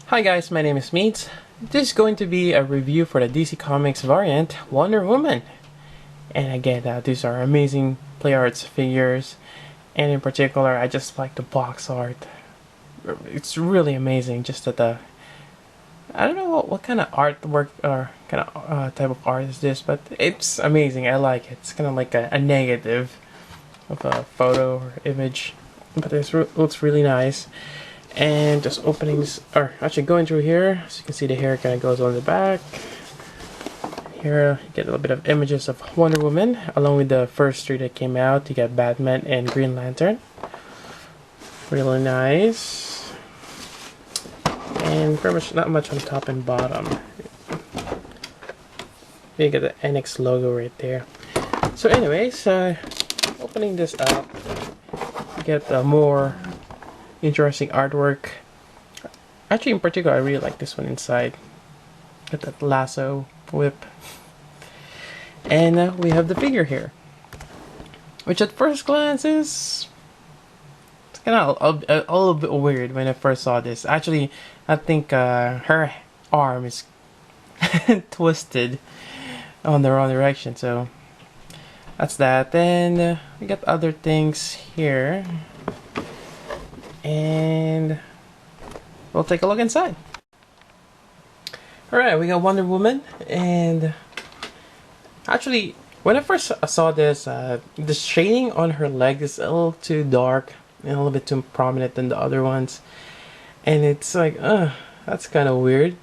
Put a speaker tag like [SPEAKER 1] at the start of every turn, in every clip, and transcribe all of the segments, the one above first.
[SPEAKER 1] Hi guys, my name is Meats. This is going to be a review for the DC Comics variant Wonder Woman. And again, these are amazing Play Arts figures. And in particular, I just like the box art. It's really amazing. Just that I don't know what kind of artwork or kind of type of art is this, but it's amazing. I like it. It's kind of like a negative of a photo or image, but it looks really nice. And just opening this, or actually going through here, so you can see the hair kind of goes on the back. Here you get a little bit of images of Wonder Woman, along with the first three that came out. You got Batman and Green Lantern. Really nice. And pretty much not much on top and bottom. You get the NX logo right there. So anyways, opening this up, you get more interesting artwork. Actually, in particular, I really like this one inside. Got that lasso whip. And we have the figure here, which at first glance is kind of a little bit weird when I first saw this. Actually, I think her arm is twisted on the wrong direction, so that's that. Then we got other things here, and we'll take a look inside. Alright, we got Wonder Woman, and actually, when I first saw this, the shading on her leg is a little too dark and a little bit too prominent than the other ones. And it's like, that's kind of weird.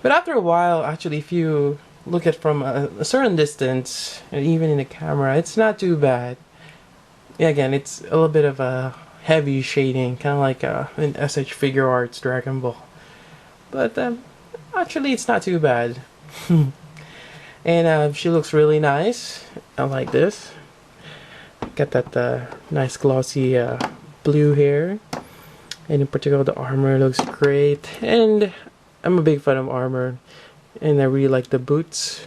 [SPEAKER 1] But after a while, actually, if you look at from a certain distance, and even in the camera, it's not too bad. Yeah, again, it's a little bit of a heavy shading, kind of like in SH Figure Arts Dragon Ball. But actually, it's not too bad. And she looks really nice. I like this. Got that nice glossy blue hair. And in particular, the armor looks great. And I'm a big fan of armor. And I really like the boots.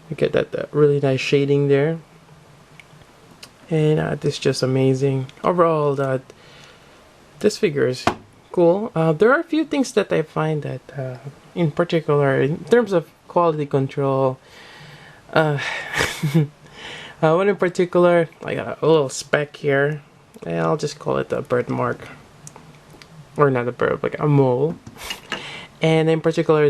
[SPEAKER 1] You get that really nice shading there. And this is just amazing. Overall, this figure is cool. There are a few things that I find that, in particular, in terms of quality control, one in particular, I got a little speck here, and I'll just call it a birthmark, or not a bird, like a mole. And in particular,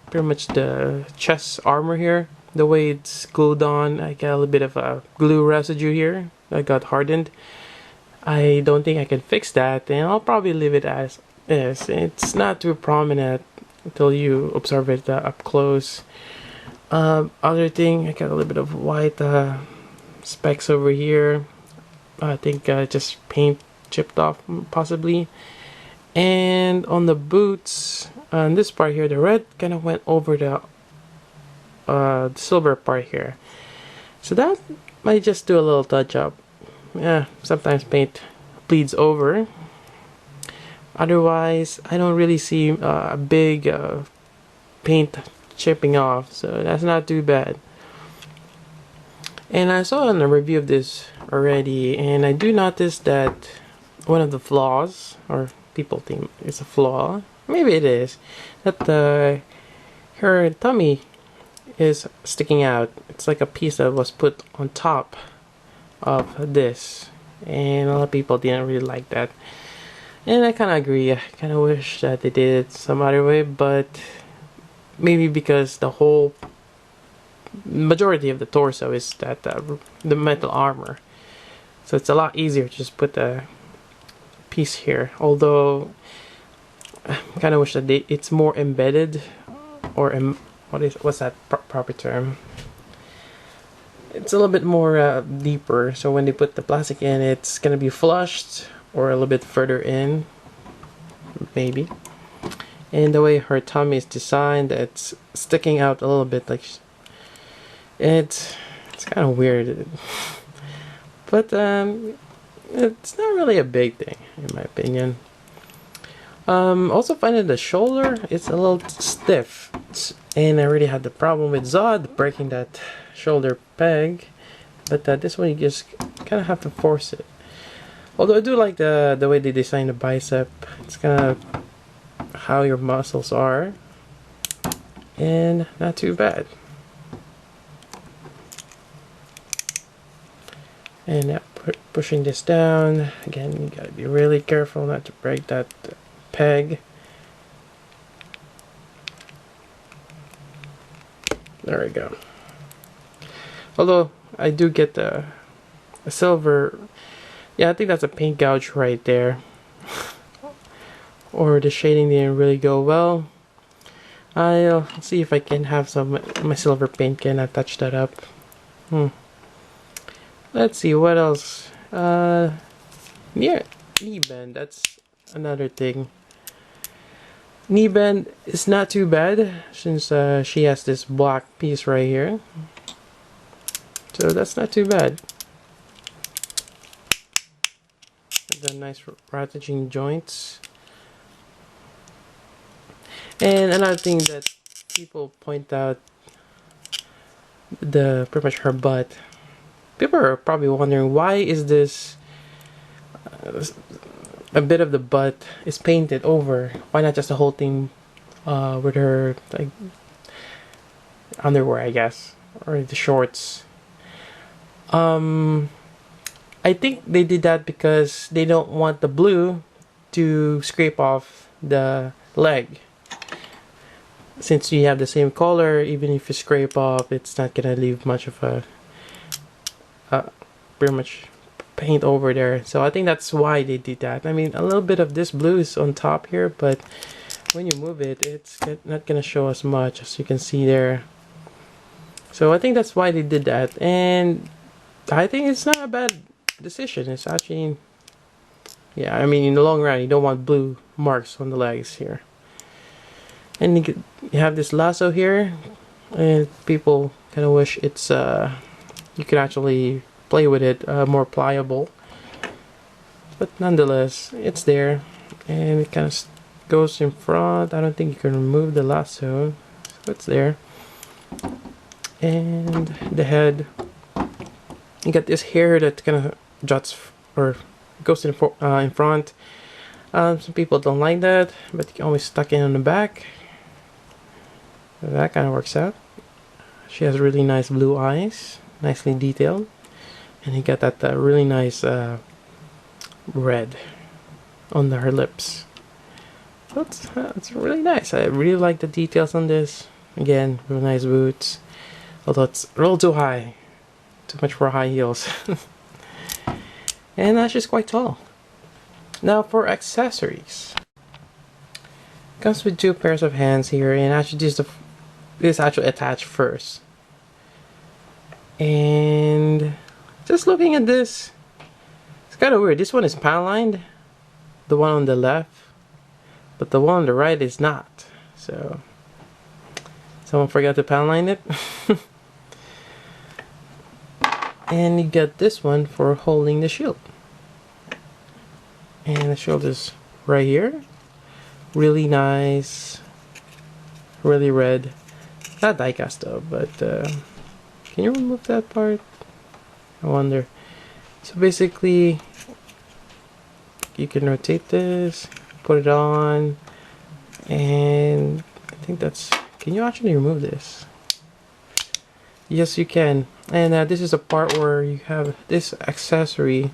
[SPEAKER 1] pretty much the chest armor here, the way it's glued on, I got a little bit of a glue residue here that got hardened. I don't think I can fix that, and I'll probably leave it as is. It's not too prominent until you observe it up close. Other thing, I got a little bit of white specks over here. I think just paint chipped off, possibly. And on the boots, on this part here, the red kind of went over the silver part here. So that might just do a little touch up. Yeah, sometimes paint bleeds over. Otherwise, I don't really see a big paint chipping off, so that's not too bad. And I saw a review of this already, and I do notice that one of the flaws, or people think it's a flaw, maybe it is, that her tummy is sticking out. It's like a piece that was put on top of this, and a lot of people didn't really like that. And I kind of agree. I kind of wish that they did it some other way, but maybe because the whole majority of the torso is that the metal armor, so it's a lot easier to just put a piece here. Although I kind of wish that it's more embedded, or what's that proper term? It's a little bit more deeper, so when they put the plastic in, it's gonna be flushed or a little bit further in, maybe. And the way her tummy is designed, it's sticking out a little bit, like it's kind of weird. But it's not really a big thing, in my opinion. Also finding the shoulder, it's a little stiff, and I already had the problem with Zod breaking that shoulder peg, but this one you just kind of have to force it. Although I do like the way they design the bicep. It's kind of how your muscles are, and not too bad. And now pushing this down again, you gotta be really careful not to break that peg. There we go. Although I do get a silver, yeah, I think that's a paint gouge right there. Or the shading didn't really go well. I'll see if I can have some my silver paint can I touch that up. Let's see what else. Yeah, knee bend. That's another thing. Knee bend is not too bad since she has this black piece right here. So that's not too bad. The nice ratcheting joints. And another thing that people point out, pretty much her butt. People are probably wondering, why is this a bit of the butt is painted over? Why not just the whole thing with her like underwear, I guess, or the shorts? I think they did that because they don't want the blue to scrape off the leg. Since you have the same color, even if you scrape off, it's not gonna leave much of a pretty much paint over there. So I think that's why they did that. I mean, a little bit of this blue is on top here, but when you move it, it's not gonna show as much as you can see there. So I think that's why they did that, and I think it's not a bad decision. It's actually, yeah, I mean, in the long run, you don't want blue marks on the legs here. And you have this lasso here, and people kind of wish it's you could actually play with it more pliable, but nonetheless it's there, and it kind of goes in front. I don't think you can remove the lasso, so it's there. And the head, you got this hair that kind of juts or goes in front. Some people don't like that, but you can always tuck in on the back. That kind of works out. She has really nice blue eyes, nicely detailed, and you got that really nice red on her lips. So it's really nice. I really like the details on this. Again, really nice boots, although it's a little too high, too much for high heels. And she's quite tall. Now for accessories, comes with 2 pairs of hands here, and actually this is actually attached first. And just looking at this, it's kind of weird. This one is panel lined, the one on the left, but the one on the right is not. So someone forgot to panel line it. And you get this one for holding the shield, and the shield is right here. Really nice, really red. Not die-cast though, but can you remove that part? I wonder. So basically, you can rotate this, put it on, and I think that's. Can you actually remove this? Yes, you can. And this is a part where you have this accessory,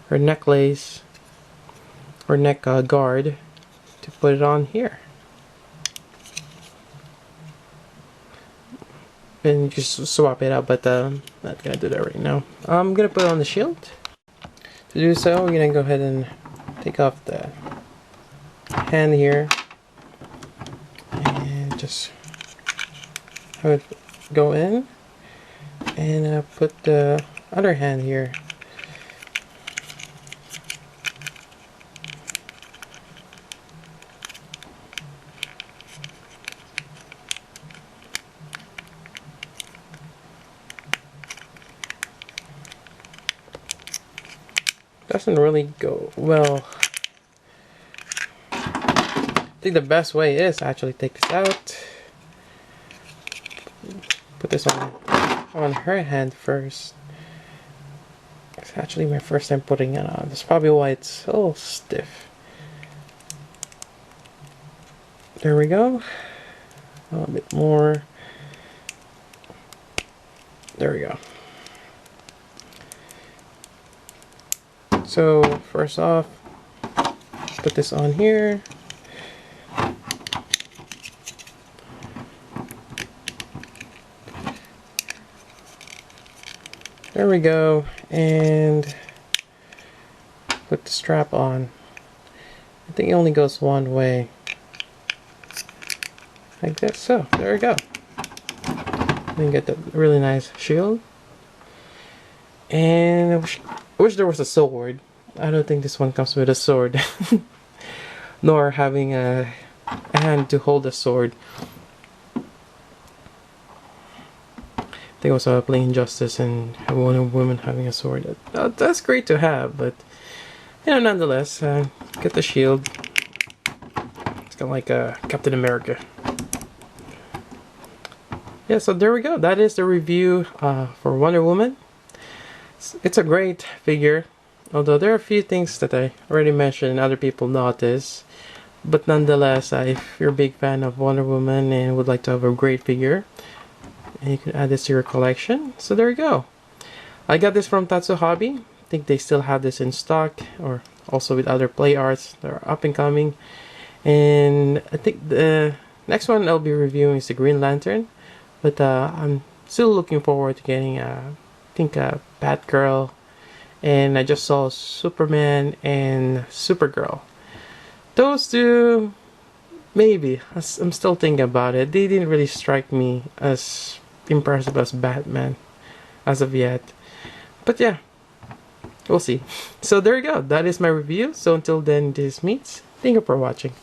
[SPEAKER 1] or necklace, or neck guard, to put it on here. And you just swap it out, but not gonna do that right now. I'm gonna put on the shield. To do so, we're gonna go ahead and take off the hand here, and just have it go in, and put the other hand here. Doesn't really go well. I think the best way is to actually take this out, put this on her hand first. It's actually my first time putting it on. That's probably why it's so stiff. There we go. A little bit more. There we go. So first off, put this on here. There we go, and put the strap on. I think it only goes one way. Like that, so there we go. Then get the really nice shield. And I wish there was a sword. I don't think this one comes with a sword. Nor having a hand to hold a sword. I think it was a plain Justice and one woman having a sword. That's great to have, but you know, nonetheless, get the shield. It's kind of like Captain America. Yeah, so there we go. That is the review for Wonder Woman. It's a great figure, although there are a few things that I already mentioned and other people notice. But nonetheless, if you're a big fan of Wonder Woman and would like to have a great figure, and you can add this to your collection. So there you go. I got this from Tatsu Hobby. I think they still have this in stock, or also with other play arts that are up and coming. And I think the next one I'll be reviewing is the Green Lantern. But I'm still looking forward to getting I think Batgirl, and I just saw Superman and Supergirl. Those two, maybe. I'm still thinking about it. They didn't really strike me as impressive as Batman as of yet. But yeah, we'll see. So there you go. That is my review. So until then, this meets. Thank you for watching.